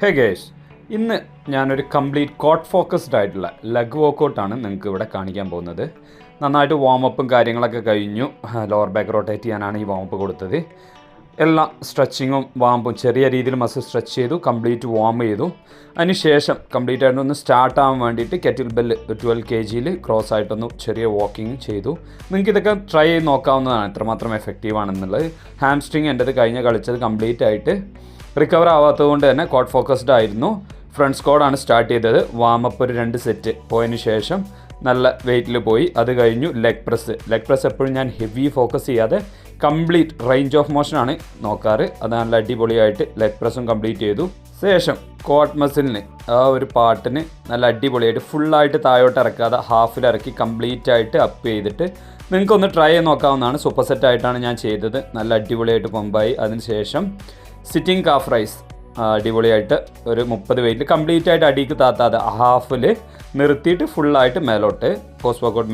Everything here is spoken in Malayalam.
ഹേ ഗേഷ്, ഇന്ന് ഞാനൊരു കംപ്ലീറ്റ് കോട്ട് ഫോക്കസ്ഡ് ആയിട്ടുള്ള ലെഗ് വർക്കൗട്ടാണ് നിങ്ങൾക്ക് ഇവിടെ കാണിക്കാൻ പോകുന്നത്. നന്നായിട്ട് വാമപ്പും കാര്യങ്ങളൊക്കെ കഴിഞ്ഞു. ലോവർ ബാക്ക് റൊട്ടേറ്റ് ചെയ്യാനാണ് ഈ വാമപ്പ് കൊടുത്തത്. എല്ലാം സ്ട്രെച്ചിങ്ങും വാമ്പും ചെറിയ രീതിയിൽ മസിൽ സ്ട്രെച്ച് ചെയ്തു, കംപ്ലീറ്റ് വാം ചെയ്തു. അതിന് ശേഷം കംപ്ലീറ്റ് ആയിട്ടൊന്ന് സ്റ്റാർട്ട് ആവാൻ വേണ്ടിയിട്ട് കെറ്റിൽ ബെല്ല് 12 kg ക്രോസ് ആയിട്ടൊന്ന് ചെറിയ വാക്കിങ് ചെയ്തു. നിങ്ങൾക്ക് ഇതൊക്കെ ട്രൈ ചെയ്ത് നോക്കാവുന്നതാണ് എത്രമാത്രം എഫക്റ്റീവ് ആണെന്നുള്ളത്. ഹാംസ്ട്രിങ് എൻ്റെത് കളിച്ചത് കംപ്ലീറ്റ് ആയിട്ട് റിക്കവർ ആവാത്തത് കൊണ്ട് തന്നെ കോട്ട് ഫോക്കസ്ഡ് ആയിരുന്നു. ഫ്രണ്ട് സ്ക്വാഡാണ് സ്റ്റാർട്ട് ചെയ്തത്. വാമപ്പ് ഒരു 2 സെറ്റ് പോയതിന് ശേഷം നല്ല വെയിറ്റിൽ പോയി. അത് കഴിഞ്ഞു ലെഗ് പ്രസ് എപ്പോഴും ഞാൻ ഹെവി ഫോക്കസ് ചെയ്യാതെ കംപ്ലീറ്റ് റേഞ്ച് ഓഫ് മോഷനാണ് നോക്കാറ്. അത് നല്ല അടിപൊളിയായിട്ട് ലെഗ് പ്രസ്സും കംപ്ലീറ്റ് ചെയ്തു. ശേഷം കോട്ട് മസിലിന് ആ ഒരു പാർട്ടിന് നല്ല അടിപൊളിയായിട്ട് ഫുള്ളായിട്ട് താഴോട്ട് ഇറക്കാതെ ഹാഫിലിറക്കി കംപ്ലീറ്റ് ആയിട്ട് അപ്പ് ചെയ്തിട്ട് നിങ്ങൾക്കൊന്ന് ട്രൈ ചെയ്ത് നോക്കാവുന്നതാണ്. സൂപ്പർ സെറ്റായിട്ടാണ് ഞാൻ ചെയ്തത്. നല്ല അടിപൊളിയായിട്ട് പമ്പായി. അതിന് ശേഷം സിറ്റിംഗ് കാഫ് റൈസ് അടിപൊളിയായിട്ട് ഒരു 30 വെയിറ്റിൽ കംപ്ലീറ്റ് ആയിട്ട് അടിക്ക് താത്താതെ ഹാഫിൽ നിർത്തിയിട്ട് ഫുള്ളായിട്ട് മേലോട്ട് പോസ്റ്റ് വർക്കൗട്ട്